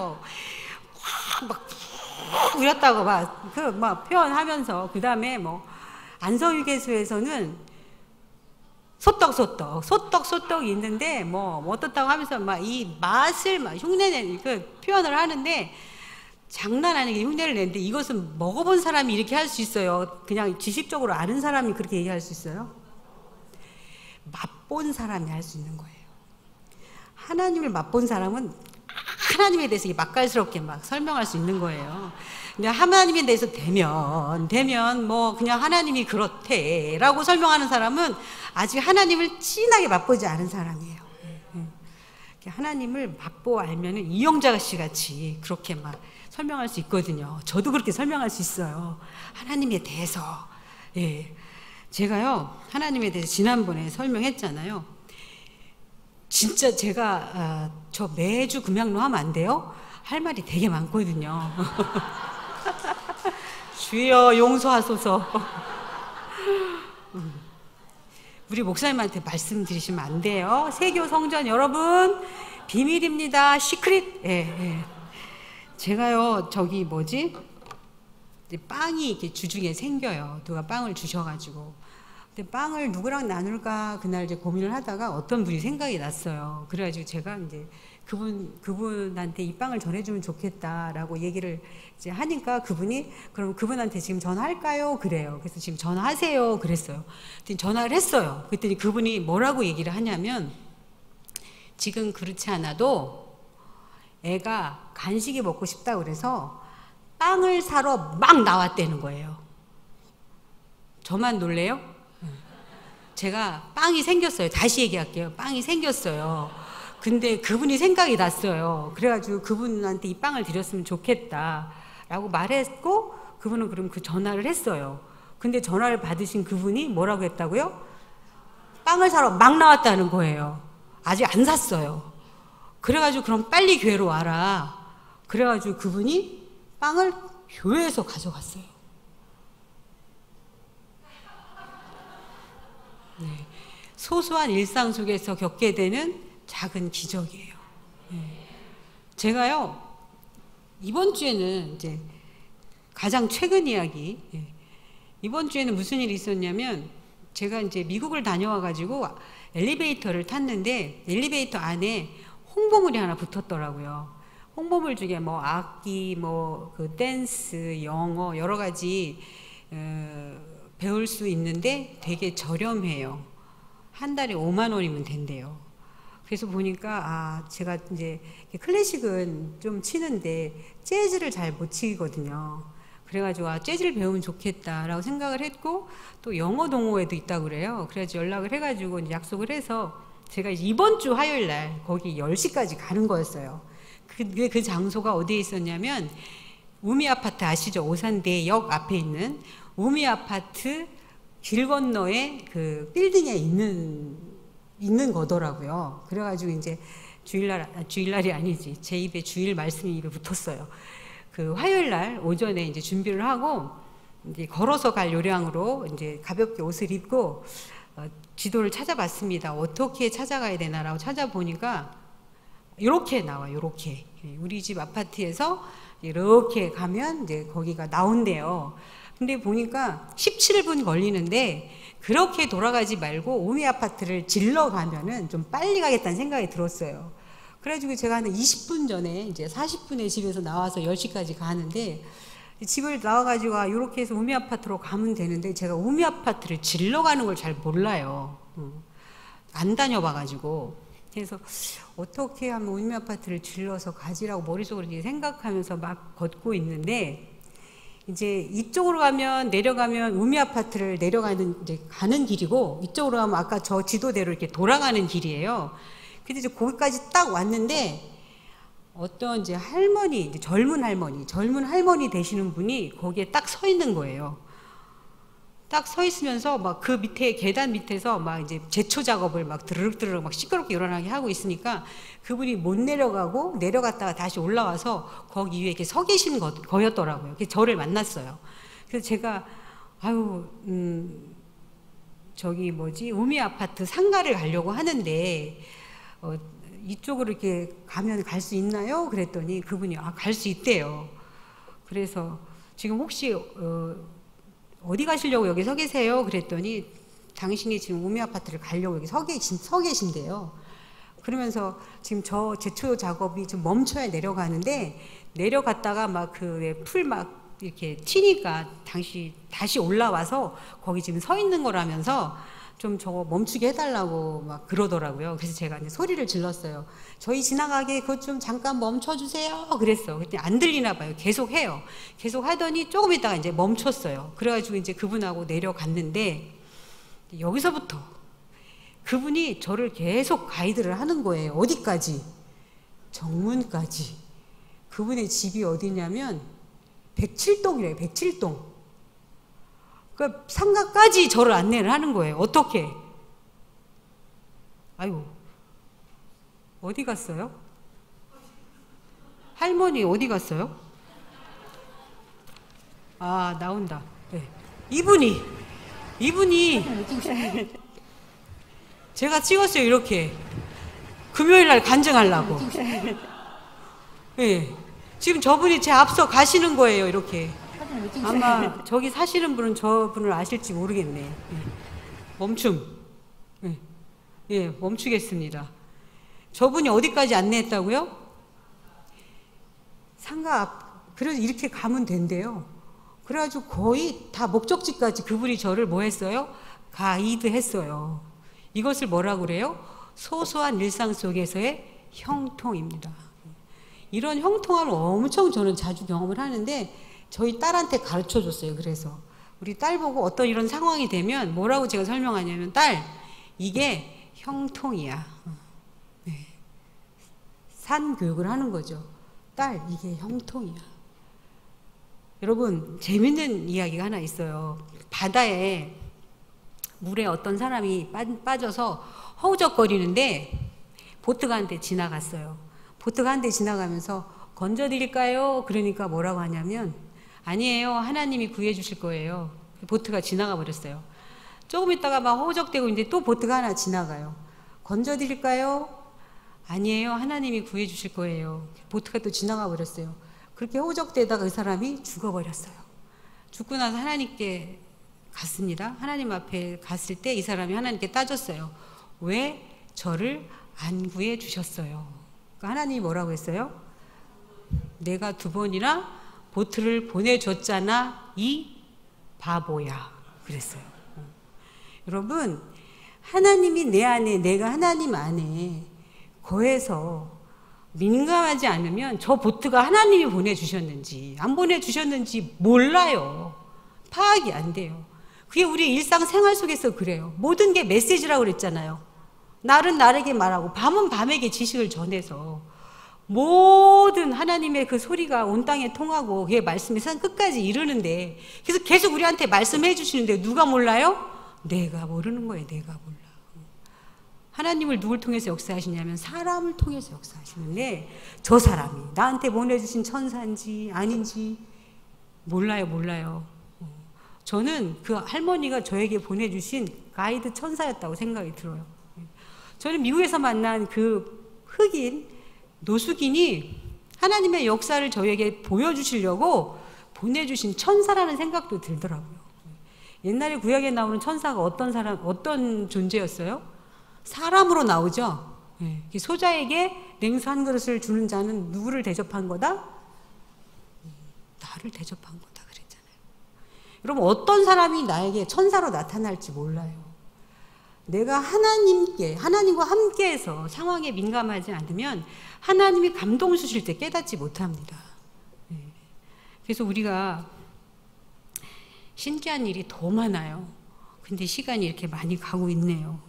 우렸다고 표현하면서, 그 다음에 안성휴게소에서는 소떡이 있는데 어떻다고 하면서 이 맛을 흉내내는 그 표현을 하는데, 장난 아니게 흉내를 내는데, 이것은 먹어본 사람이 이렇게 할 수 있어요? 그냥 지식적으로 아는 사람이 그렇게 얘기할 수 있어요? 맛본 사람이 할 수 있는 거예요. 하나님을 맛본 사람은 하나님에 대해서 맛깔스럽게 설명할 수 있는 거예요. 근데 하나님에 대해서 대면 그냥 하나님이 그렇대라고 설명하는 사람은 아직 하나님을 진하게 맛보지 않은 사람이에요. 하나님을 맛보 알면은 이영자 씨 같이 그렇게 설명할 수 있거든요. 저도 그렇게 설명할 수 있어요. 하나님에 대해서. 제가요, 하나님에 대해서 지난번에 설명했잖아요. 진짜 제가 저 매주 금양로 하면 안 돼요? 할 말이 되게 많거든요. 주여 용서하소서. 우리 목사님한테 말씀드리시면 안 돼요. 세교 성전 여러분, 비밀입니다. 시크릿. 제가요, 빵이 이렇게 주중에 생겨요. 누가 빵을 주셔가지고. 근데 빵을 누구랑 나눌까 그날 이제 고민을 하다가 어떤 분이 생각이 났어요. 그래가지고 제가 이제 그분한테 이 빵을 전해주면 좋겠다라고 얘기를 이제 하니까, 그분이 그럼 그분한테 지금 전화할까요? 그래요. 그래서 지금 전화하세요. 그랬어요. 그랬더니 전화를 했어요. 그랬더니 그분이 뭐라고 얘기를 하냐면, 지금 그렇지 않아도 애가 간식이 먹고 싶다 그래서 빵을 사러 막 나왔다는 거예요. 저만 놀래요? 제가 빵이 생겼어요. 다시 얘기할게요. 빵이 생겼어요. 근데 그분이 생각이 났어요. 그래가지고 그분한테 이 빵을 드렸으면 좋겠다라고 말했고, 그분은 그럼 그 전화를 했어요. 근데 전화를 받으신 그분이 뭐라고 했다고요? 빵을 사러 막 나왔다는 거예요. 아직 안 샀어요. 그래가지고 그럼 빨리 교회로 와라. 그래가지고 그분이 빵을 교회에서 가져갔어요. 소소한 일상 속에서 겪게 되는 작은 기적이에요. 제가요, 이번 주에는 이제 가장 최근 이야기, 이번 주에는 무슨 일이 있었냐면, 제가 이제 미국을 다녀와가지고 엘리베이터를 탔는데, 엘리베이터 안에 홍보물이 하나 붙었더라고요. 홍보물 중에 악기, 그 댄스, 영어, 여러 가지 배울 수 있는데 되게 저렴해요. 한 달에 5만 원이면 된대요. 그래서 보니까 제가 이제 클래식은 좀 치는데 재즈를 잘 못 치거든요. 그래가지고 재즈를 배우면 좋겠다라고 생각을 했고, 또 영어 동호회도 있다고 그래요. 그래가지고 연락을 해가지고 이제 약속을 해서 제가 이번 주 화요일 날 거기 10시까지 가는 거였어요. 그 장소가 어디에 있었냐면, 우미 아파트 아시죠? 오산대역 앞에 있는 우미 아파트 길 건너에 그 빌딩에 있는 거더라고요. 그래가지고 이제 주일날이 아니지. 제 입에 주일 말씀이 입에 붙었어요. 그 화요일 날 오전에 이제 준비를 하고, 이제 걸어서 갈 요량으로 이제 가볍게 옷을 입고 지도를 찾아봤습니다. 어떻게 찾아가야 되나라고 찾아보니까 이렇게 나와요. 이렇게. 우리 집 아파트에서 이렇게 가면 이제 거기가 나온대요. 근데 보니까 17분 걸리는데, 그렇게 돌아가지 말고 우미 아파트를 질러 가면은 좀 빨리 가겠다는 생각이 들었어요. 그래가지고 제가 한 20분 전에 이제 40분에 집에서 나와서 10시까지 가는데, 집을 나와가지고 이렇게 해서 우미 아파트로 가면 되는데, 제가 우미 아파트를 질러 가는 걸 잘 몰라요. 안 다녀봐가지고. 그래서 어떻게 하면 우미 아파트를 질러서 가지라고 머릿속으로 생각하면서 막 걷고 있는데, 이제 이쪽으로 내려가면 우미 아파트를 가는 길이고, 이쪽으로 가면 아까 저 지도대로 이렇게 돌아가는 길이에요. 근데 이제 거기까지 딱 왔는데, 어떤 이제 할머니, 이제 젊은 할머니 되시는 분이 거기에 딱 서 있는 거예요. 딱 서 있으면서 막 그 밑에 계단 밑에서 막 이제 제초 작업을 막 드르륵드르륵 막 시끄럽게 일어나게 하고 있으니까 그분이 못 내려가고 내려갔다가 다시 올라와서 거기 위에 이렇게 서 계신 거였더라고요. 그래서 저를 만났어요. 그래서 제가 아유 저기 뭐지 우미 아파트 상가를 가려고 하는데 이쪽으로 이렇게 가면 갈 수 있나요? 그랬더니 그분이 갈 수 있대요. 그래서 지금 혹시 어디 가시려고 여기 서 계세요? 그랬더니 당신이 지금 우미 아파트를 가려고 여기 서 계신대요. 그러면서 지금 저 제초 작업이 좀 멈춰야 내려가는데 내려갔다가 막 그 풀 막 이렇게 튀니까 다시 올라와서 거기 지금 서 있는 거라면서 좀 저거 멈추게 해달라고 막 그러더라고요. 그래서 제가 이제 소리를 질렀어요. 저희 지나가게 그것 좀 잠깐 멈춰주세요. 그랬어. 그랬더니 안 들리나 봐요. 계속 해요. 계속 하더니 조금 있다가 이제 멈췄어요. 그래가지고 이제 그분하고 내려갔는데 여기서부터 그분이 저를 계속 가이드를 하는 거예요. 어디까지? 정문까지. 그분의 집이 어디냐면 107동이래요. 107동. 그러니까 상가까지 저를 안내를 하는 거예요. 어떻게? 아이고, 어디 갔어요? 할머니 어디 갔어요? 아, 나온다. 네. 이분이 제가 찍었어요. 이렇게 금요일 날 간증하려고. 네. 지금 저분이 제 앞서 가시는 거예요. 이렇게. 아마 저기 사시는 분은 저분을 아실지 모르겠네. 예. 멈춤. 예. 예, 멈추겠습니다. 저분이 어디까지 안내했다고요? 상가 앞. 그래서 이렇게 가면 된대요. 그래가지고 거의 다 목적지까지 그분이 저를 뭐 했어요? 가이드 했어요. 이것을 뭐라고 그래요? 소소한 일상 속에서의 형통입니다. 이런 형통함을 엄청 저는 자주 경험을 하는데 저희 딸한테 가르쳐 줬어요. 그래서 우리 딸 보고 어떤 이런 상황이 되면 뭐라고 제가 설명하냐면 딸 이게 형통이야. 네. 산 교육을 하는 거죠. 딸 이게 형통이야. 여러분 재밌는 이야기가 하나 있어요. 바다에 물에 어떤 사람이 빠져서 허우적거리는데 보트가 한 대 지나갔어요. 보트가 한 대 지나가면서 건져드릴까요? 그러니까 뭐라고 하냐면 아니에요. 하나님이 구해주실 거예요. 보트가 지나가 버렸어요. 조금 있다가 막 허우적대고 이제 또 보트가 하나 지나가요. 건져드릴까요? 아니에요. 하나님이 구해주실 거예요. 보트가 또 지나가 버렸어요. 그렇게 허우적대다가 그 사람이 죽어버렸어요. 죽고 나서 하나님께 갔습니다. 하나님 앞에 갔을 때 이 사람이 하나님께 따졌어요. 왜 저를 안 구해주셨어요? 그러니까 하나님이 뭐라고 했어요? 내가 2번이나 보트를 보내줬잖아 이 바보야 그랬어요. 여러분 하나님이 내 안에 내가 하나님 안에 거해서 민감하지 않으면 저 보트가 하나님이 보내주셨는지 안 보내주셨는지 몰라요. 파악이 안 돼요. 그게 우리 일상생활 속에서 그래요. 모든 게 메시지라고 그랬잖아요. 날은 날에게 말하고 밤은 밤에게 지식을 전해서 모든 하나님의 그 소리가 온 땅에 통하고 그게 말씀이 산 끝까지 이르는데 그래서 계속 우리한테 말씀해 주시는데 누가 몰라요? 내가 모르는 거예요. 내가 몰라. 하나님을 누굴 통해서 역사하시냐면 사람을 통해서 역사하시는데 저 사람이 나한테 보내주신 천사인지 아닌지 몰라요. 저는 그 할머니가 저에게 보내주신 가이드 천사였다고 생각이 들어요. 저는 미국에서 만난 그 흑인 노숙인이 하나님의 역사를 저에게 보여주시려고 보내주신 천사라는 생각도 들더라고요. 옛날에 구약에 나오는 천사가 어떤 존재였어요? 사람으로 나오죠. 소자에게 냉수 한 그릇을 주는 자는 누구를 대접한 거다? 나를 대접한 거다 그랬잖아요. 여러분 어떤 사람이 나에게 천사로 나타날지 몰라요. 내가 하나님과 함께해서 상황에 민감하지 않으면 하나님이 감동 주실 때 깨닫지 못합니다. 그래서 우리가 신기한 일이 더 많아요. 근데 시간이 이렇게 많이 가고 있네요.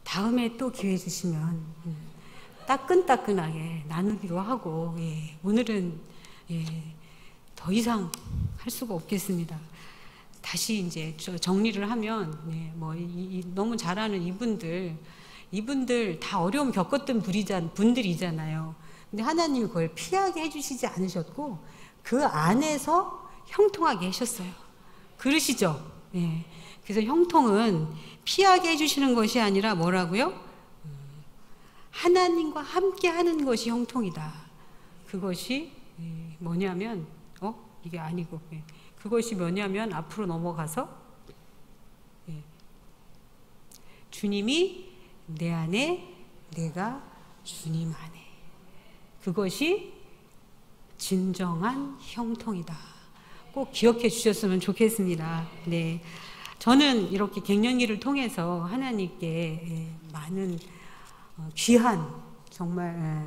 다음에 또 기회 주시면 따끈따끈하게 나누기로 하고, 예, 오늘은 예, 더 이상 할 수가 없겠습니다. 다시 이제 정리를 하면, 예, 뭐 너무 잘 아는 이분들 다 어려움 겪었던 분들이잖아요. 근데 하나님이 그걸 피하게 해주시지 않으셨고 그 안에서 형통하게 하셨어요. 그러시죠? 예. 그래서 형통은 피하게 해주시는 것이 아니라 뭐라고요? 하나님과 함께 하는 것이 형통이다. 그것이 뭐냐면 이게 아니고 그것이 뭐냐면 앞으로 넘어가서 주님이 내 안에, 내가 주님 안에, 그것이 진정한 형통이다. 꼭 기억해 주셨으면 좋겠습니다. 네, 저는 이렇게 갱년기를 통해서 하나님께 많은 귀한, 정말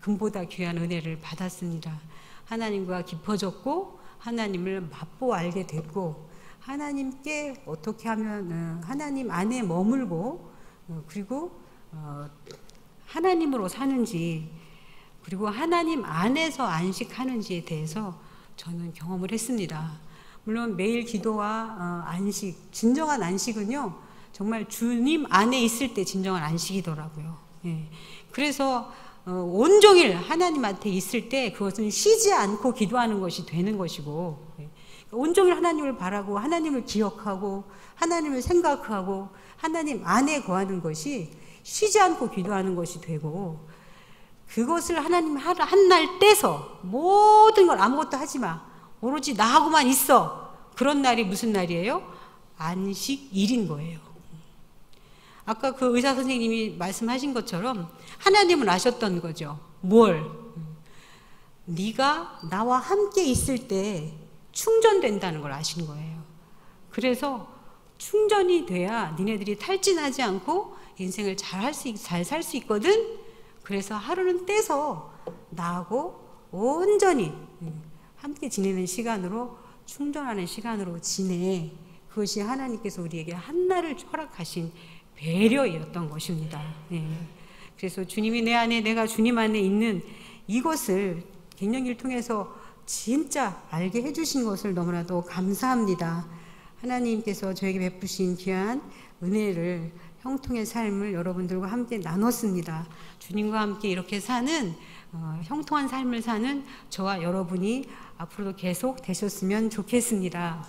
금보다 귀한 은혜를 받았습니다. 하나님과 깊어졌고 하나님을 맛보 알게 됐고 하나님께 어떻게 하면 하나님 안에 머물고 그리고 하나님으로 사는지 그리고 하나님 안에서 안식하는지에 대해서 저는 경험을 했습니다. 물론 매일 기도와 안식, 진정한 안식은요 정말 주님 안에 있을 때 진정한 안식이더라고요. 예. 그래서 온종일 하나님한테 있을 때 그것은 쉬지 않고 기도하는 것이 되는 것이고, 온종일 하나님을 바라고 하나님을 기억하고 하나님을 생각하고 하나님 안에 거하는 것이 쉬지 않고 기도하는 것이 되고, 그것을 하나님 한 날 떼서 모든 걸 아무것도 하지 마, 오로지 나하고만 있어, 그런 날이 무슨 날이에요? 안식일인 거예요. 아까 그 의사 선생님이 말씀하신 것처럼 하나님은 아셨던 거죠. 뭘? 네가 나와 함께 있을 때 충전된다는 걸 아신 거예요. 그래서 충전이 돼야 니네들이 탈진하지 않고 인생을 잘 살 수 있거든. 그래서 하루는 떼서 나하고 온전히 함께 지내는 시간으로, 충전하는 시간으로 지내. 그것이 하나님께서 우리에게 한날을 허락하신 배려였던 것입니다. 네. 그래서 주님이 내 안에, 내가 주님 안에 있는 이것을 갱년기를 통해서 진짜 알게 해주신 것을 너무나도 감사합니다. 하나님께서 저에게 베푸신 귀한 은혜를, 형통의 삶을 여러분들과 함께 나눴습니다. 주님과 함께 이렇게 사는 형통한 삶을 사는 저와 여러분이 앞으로도 계속 되셨으면 좋겠습니다.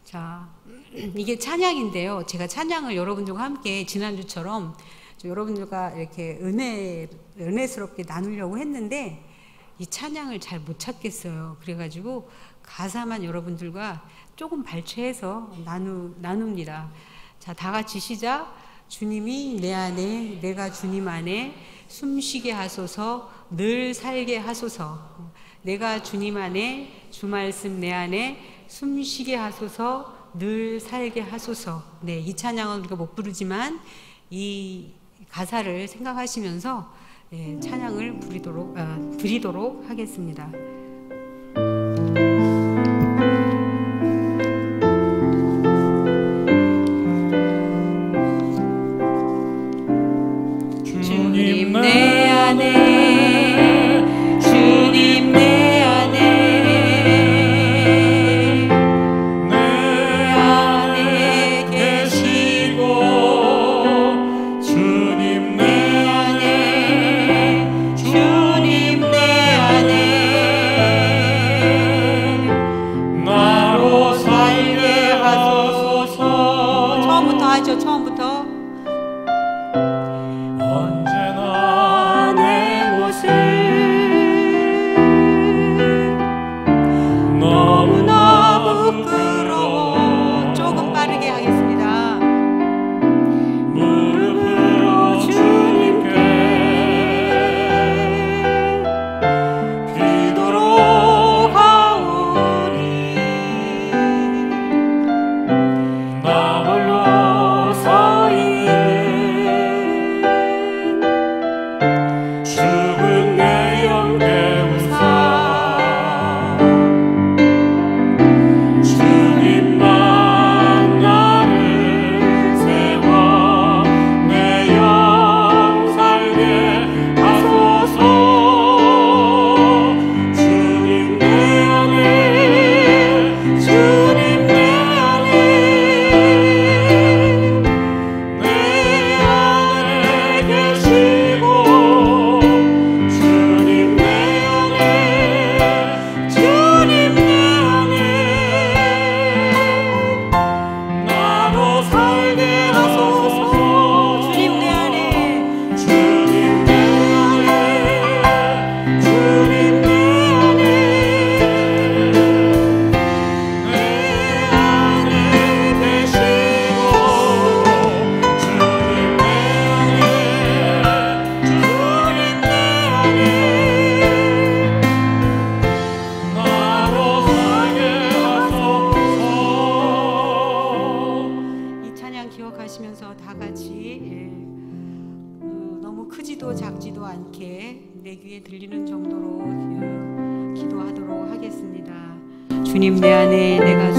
자, 이게 찬양인데요. 제가 찬양을 여러분들과 함께 지난주처럼 여러분들과 이렇게 은혜스럽게 나누려고 했는데 이 찬양을 잘 못 찾겠어요. 그래가지고 가사만 여러분들과 조금 발췌해서 나눕니다. 자, 다 같이 시작. 주님이 내 안에, 내가 주님 안에 숨쉬게 하소서, 늘 살게 하소서. 내가 주님 안에, 주 말씀 내 안에 숨쉬게 하소서, 늘 살게 하소서. 네, 이 찬양은 우리가 못 부르지만 이 가사를 생각하시면서 찬양을 드리도록 하겠습니다. 주님 내 안에, 주님 내 안에, 내 안에 계시고, 주님 내 안에, 주님 내 안에 나로 살게 하소서. 처음부터 하죠, 처음부터. 언제나 내 어렵지도 않게 내 귀에 들리는 정도로 기도하도록 하겠습니다. 주님, 내 안에 내가